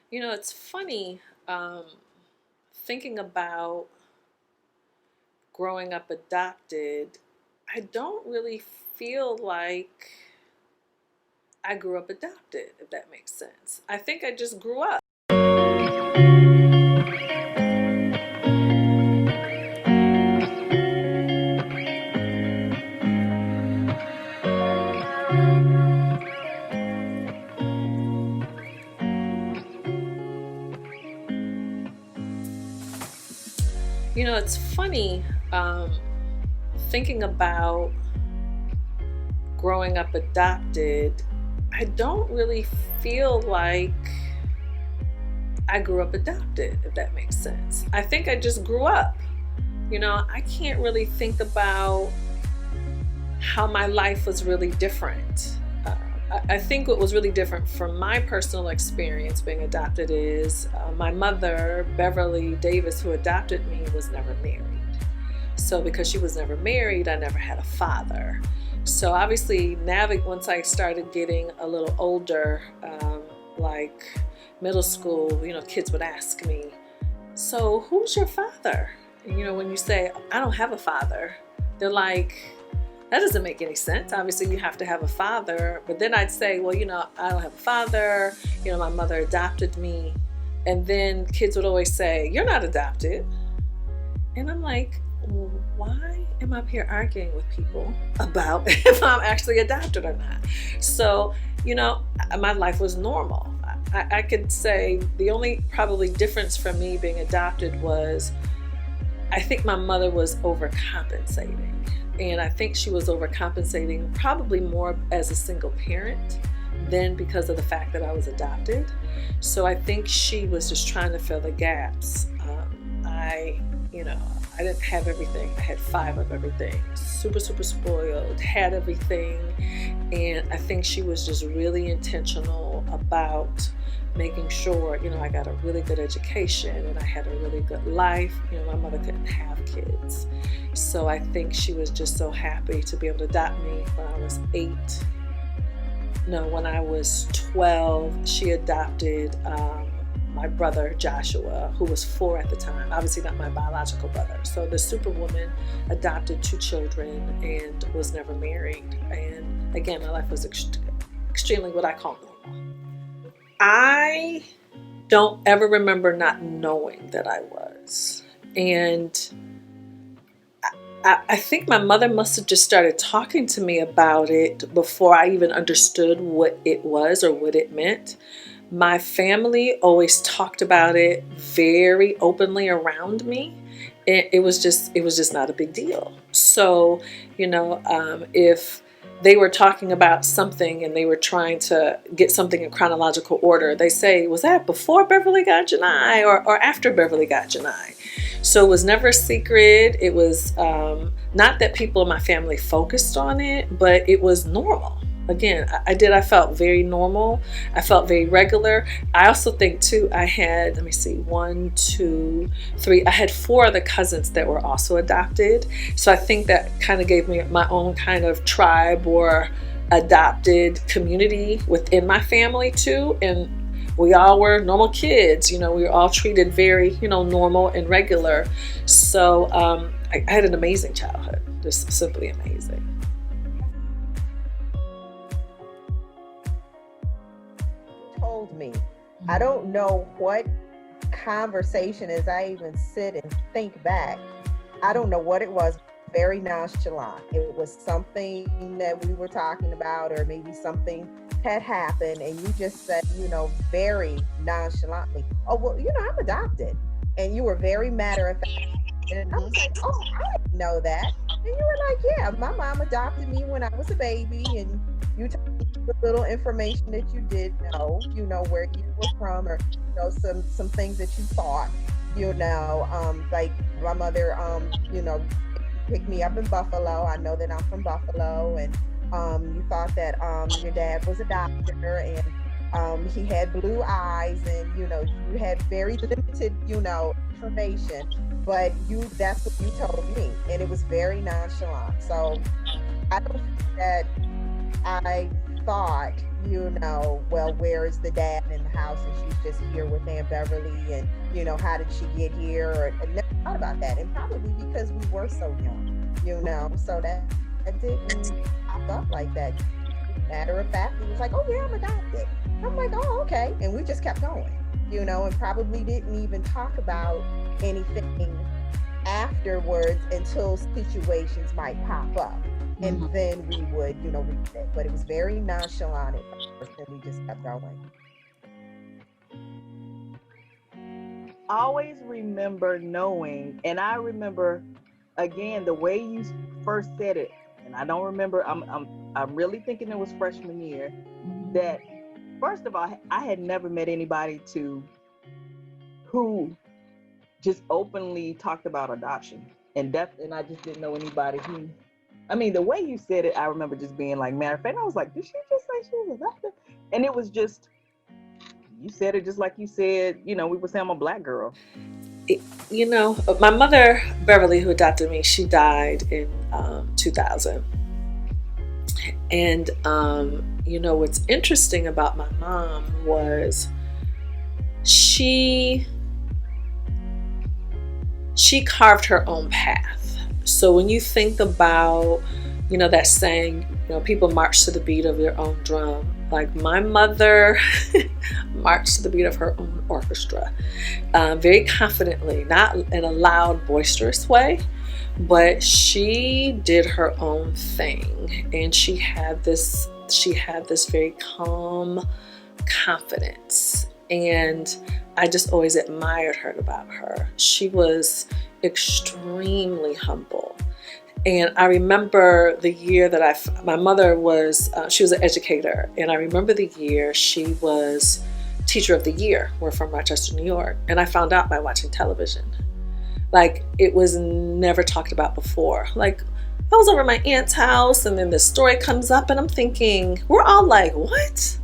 It's funny thinking about growing up adopted. I don't really feel like I grew up adopted, if that makes sense. I think I just grew up. It's funny thinking about growing up adopted. I don't really feel like I grew up adopted, if that makes sense. I think I just grew up. I can't really think about how my life was really different. I think what was really different from my personal experience being adopted is my mother, Beverly Davis, who adopted me, was never married. So because she was never married, I never had a father. So obviously now that once I started getting a little older, like middle school, kids would ask me, so who's your father? And when you say, I don't have a father, they're like, that doesn't make any sense. Obviously you have to have a father. But then I'd say, well, I don't have a father. My mother adopted me. And then kids would always say, you're not adopted. And I'm like, well, why am I up here arguing with people about if I'm actually adopted or not? So, my life was normal. I could say the only probably difference from me being adopted was I think my mother was overcompensating. And I think she was overcompensating probably more as a single parent than because of the fact that I was adopted. So I think she was just trying to fill the gaps. I didn't have everything. I had 5 of everything. Super, super spoiled, had everything. And I think she was just really intentional about making sure, I got a really good education and I had a really good life. My mother couldn't have kids. So I think she was just so happy to be able to adopt me when I was 8. No, when I was 12, she adopted my brother Joshua, who was 4 at the time, obviously not my biological brother. So the superwoman adopted 2 children and was never married. And again, my life was extremely what I call normal. I don't ever remember not knowing that I was. And I think my mother must have just started talking to me about it before I even understood what it was or what it meant. My family always talked about it very openly around me. It was just not a big deal. So, if they were talking about something and they were trying to get something in chronological order, they say, was that before Beverly got Janai or after Beverly got Janai? So it was never a secret. It was not that people in my family focused on it, but it was normal. Again, I felt very normal. I felt very regular. I also think too, I had, 1, 2, 3. I had 4 other cousins that were also adopted. So I think that kind of gave me my own kind of tribe or adopted community within my family too. And we all were normal kids. We were all treated very, normal and regular. So I had an amazing childhood, just simply amazing. Told me, I don't know what conversation, as I even sit and think back, I don't know what it was. Very nonchalant. It was something that we were talking about, or maybe something had happened, and you just said, very nonchalantly, oh, well, I'm adopted. And you were very matter of fact. And I was like, oh, I didn't know that. And you were like, yeah, my mom adopted me when I was a baby. And you told me the little information that you did know, where you were from, or, some things that you thought, like my mother, picked me up in Buffalo. I know that I'm from Buffalo. And you thought that your dad was a doctor, and he had blue eyes, and you had very limited information, but that's what you told me, and it was very nonchalant. So I don't think that I thought, well, where is the dad in the house, and she's just here with Aunt Beverly, and how did she get here? Or I never thought about that, and probably because we were so young, so that didn't pop up like that. Matter of fact, he was like, "Oh yeah, I'm adopted." I'm like, "Oh, okay," and we just kept going, and probably didn't even talk about anything afterwards until situations might pop up. And then we would, read it. But it was very nonchalant at first, and we just kept going. I always remember knowing, and I remember again the way you first said it, and I don't remember. I'm really thinking it was freshman year. That first of all, I had never met anybody who just openly talked about adoption, and I just didn't know anybody who. I mean, the way you said it, I remember just being like, matter of fact, I was like, did she just say she was adopted? And it was just, you said it just like you said, we would say I'm a Black girl. My mother, Beverly, who adopted me, she died in 2000. And, what's interesting about my mom was she carved her own path. So when you think about, that saying, people march to the beat of their own drum. Like my mother marched to the beat of her own orchestra, very confidently, not in a loud, boisterous way, but she did her own thing, and she had this very calm confidence, and I just always admired her about her. She was extremely humble. And I remember the year that my mother was, she was an educator. And I remember the year she was Teacher of the Year. We're from Rochester, New York. And I found out by watching television. Like, it was never talked about before. Like, I was over at my aunt's house, and then this story comes up, and I'm thinking, we're all like, what?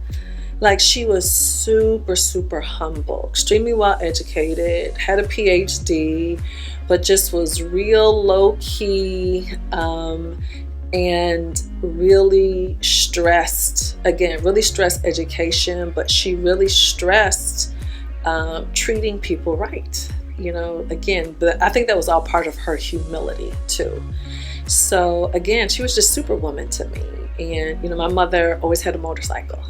Like, she was super, super humble, extremely well educated, had a PhD, but just was real low key, and really stressed education, but she really stressed treating people right. Again, but I think that was all part of her humility too. So again, she was just superwoman to me. And, my mother always had a motorcycle.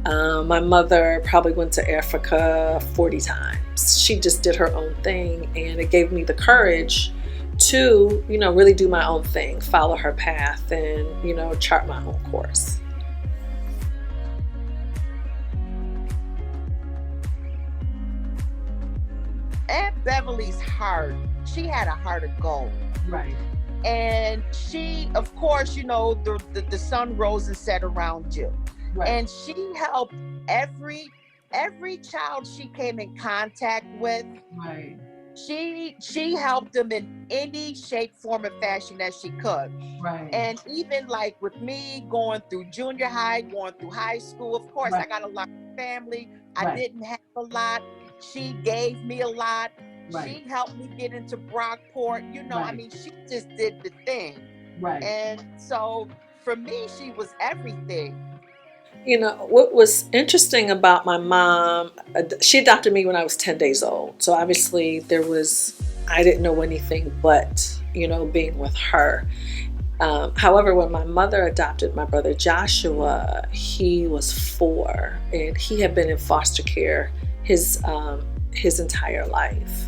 My mother probably went to Africa 40 times. She just did her own thing, and it gave me the courage to, really do my own thing, follow her path, and, chart my own course. Aunt Beverly's heart, she had a heart of gold. Right. And she, of course, the sun rose and set around you. Right. And she helped every child she came in contact with. Right. She helped them in any shape, form, and fashion that she could. Right. And even like with me going through junior high, going through high school, of course, I got a lot of family. I didn't have a lot. She gave me a lot. Right. She helped me get into Brockport. I mean, she just did the thing. Right. And so for me, she was everything. What was interesting about my mom, she adopted me when I was 10 days old. So obviously I didn't know anything but, being with her. However, when my mother adopted my brother Joshua, he was 4, and he had been in foster care his entire life.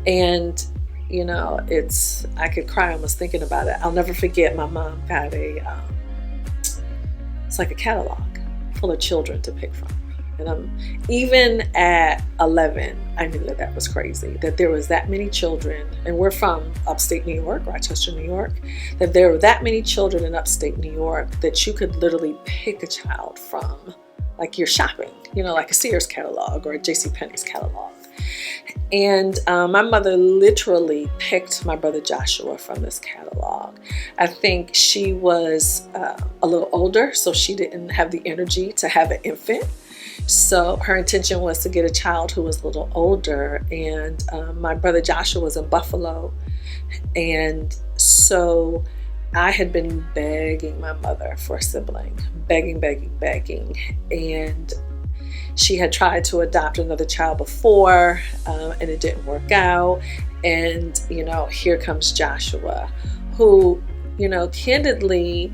And, I could cry almost thinking about it. I'll never forget, my mom got it's like a catalog full of children to pick from. And even at 11, I knew that was crazy, that there was that many children, and we're from upstate New York, Rochester, New York, that there were that many children in upstate New York that you could literally pick a child from, like you're shopping, like a Sears catalog or a JCPenney's catalog. And my mother literally picked my brother Joshua from this catalog. I think she was a little older, so she didn't have the energy to have an infant. So her intention was to get a child who was a little older. And my brother Joshua was in Buffalo. And so I had been begging my mother for a sibling, begging. And She had tried to adopt another child before, and it didn't work out. And, you know, here comes Joshua, who, you know, candidly,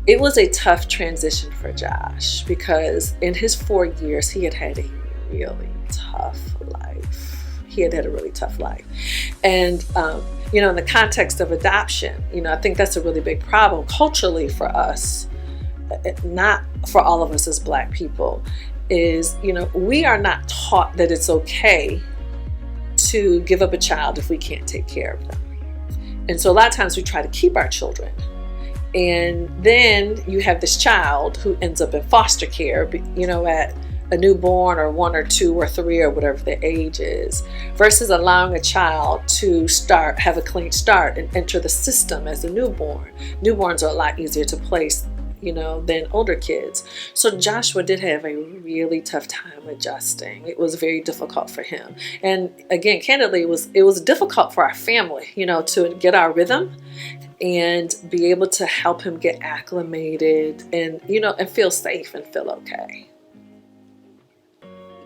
it was a tough transition for Josh, because in his 4 years, he had a really tough life. He had a really tough life. And, you know, in the context of adoption, you know, I think that's a really big problem culturally for us, not for all of us as Black people, is, you know, we are not taught that it's okay to give up a child if we can't take care of them. And so a lot of times we try to keep our children. And then you have this child who ends up in foster care, you know, at a newborn or 1 or 2 or 3 or whatever the age is, versus allowing a child to have a clean start and enter the system as a newborn. Newborns are a lot easier to place, you know, than older kids. So Joshua did have a really tough time adjusting. It was very difficult for him. And again, candidly, it was difficult for our family, you know, to get our rhythm and be able to help him get acclimated and, you know, and feel safe and feel okay.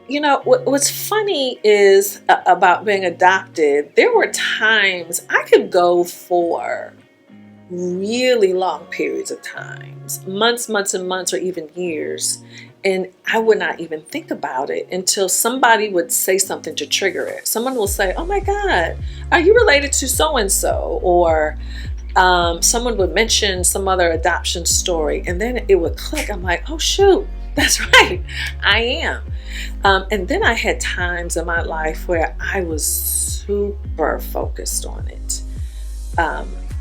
You know, what's funny is about being adopted, there were times I could go for really long periods of times, months and months, or even years, and I would not even think about it until somebody would say something to trigger it. Someone will say, "Oh my God, are you related to so-and-so?" Or someone would mention some other adoption story, and then it would click. I'm like, "Oh shoot, that's right, I am." And then I had times in my life where I was super focused on it.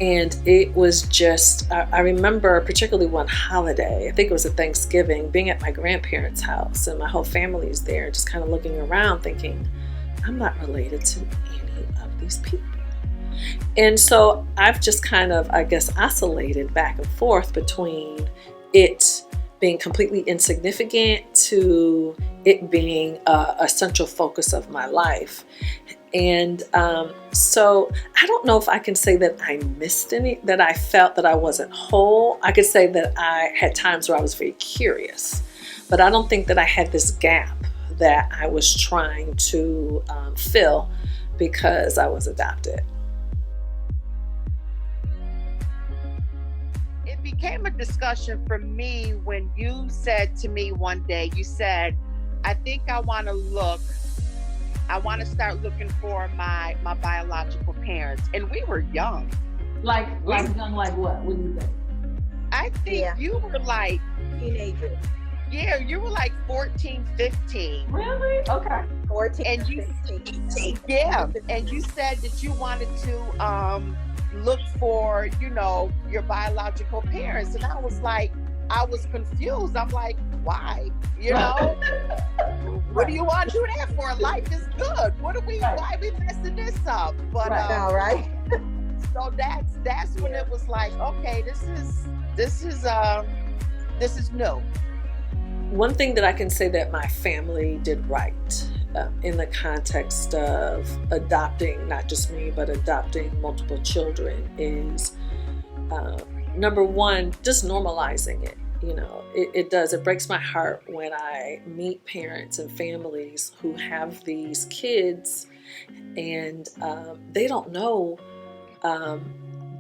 And it was just, I remember particularly one holiday, I think it was a Thanksgiving, being at my grandparents' house and my whole family's there, just kind of looking around thinking, I'm not related to any of these people. And so I've just kind of, I guess, oscillated back and forth between it being completely insignificant to it being a central focus of my life. And so I don't know if I can say that I missed any, that I felt that I wasn't whole. I could say that I had times where I was very curious, but I don't think that I had this gap that I was trying to fill because I was adopted. It became a discussion for me when you said to me one day, you said, I think I want to start looking for my biological parents. And we were young. Like young, like what? What do you think? I think you were like teenagers. Yeah, you were like 14, 15. Really? Okay. 14 and you 15. Yeah, and you said that you wanted to look for, you know, your biological parents. And I was confused. I'm like, why? You know? What do you want to do that for? Life is good. Why are we messing this up? But right. So that's when it was like, okay, this is new. One thing that I can say that my family did right in the context of adopting, not just me, but adopting multiple children is, number one, just normalizing it. You know, it breaks my heart when I meet parents and families who have these kids and they don't know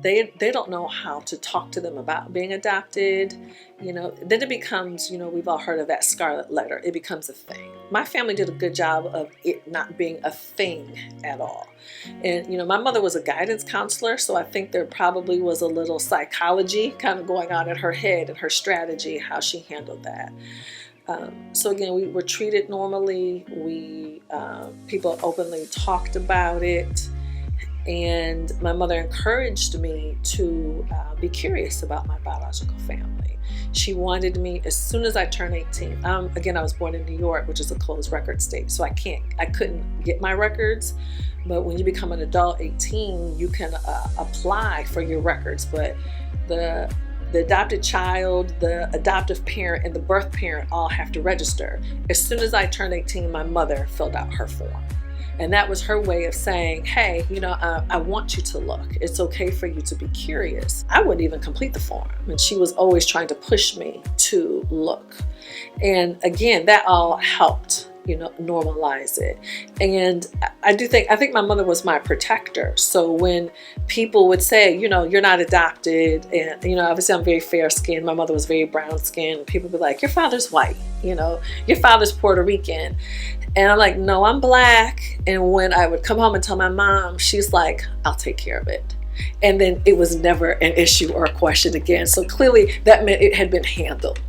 they don't know how to talk to them about being adopted. You know, then it becomes, you know, we've all heard of that scarlet letter. It becomes a thing. My family did a good job of it not being a thing at all. And, you know, my mother was a guidance counselor, so I think there probably was a little psychology kind of going on in her head and her strategy, how she handled that. So again, we were treated normally. People openly talked about it. And my mother encouraged me to be curious about my biological family. She wanted me, as soon as I turned 18, again, I was born in New York, which is a closed record state, so I couldn't get my records. But when you become an adult, 18, you can apply for your records. But the adopted child, the adoptive parent, and the birth parent all have to register. As soon as I turned 18, my mother filled out her form. And that was her way of saying, hey, I want you to look. It's okay for you to be curious. I wouldn't even complete the form. And she was always trying to push me to look. And again, that all helped, normalize it. And I think my mother was my protector. So when people would say, you're not adopted, and, obviously I'm very fair skinned. My mother was very brown skinned. People would be like, your father's white, your father's Puerto Rican. And I'm like, no, I'm black. And when I would come home and tell my mom, she's like, I'll take care of it. And then it was never an issue or a question again. So clearly that meant it had been handled.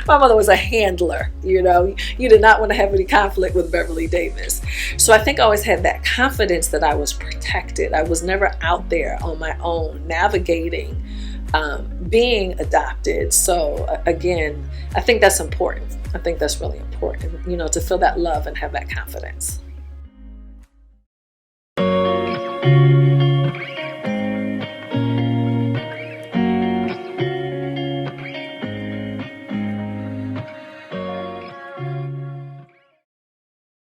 My mother was a handler, you did not want to have any conflict with Beverly Davis. So I think I always had that confidence that I was protected. I was never out there on my own navigating being adopted. So again, I think that's important. I think that's really important, to feel that love and have that confidence.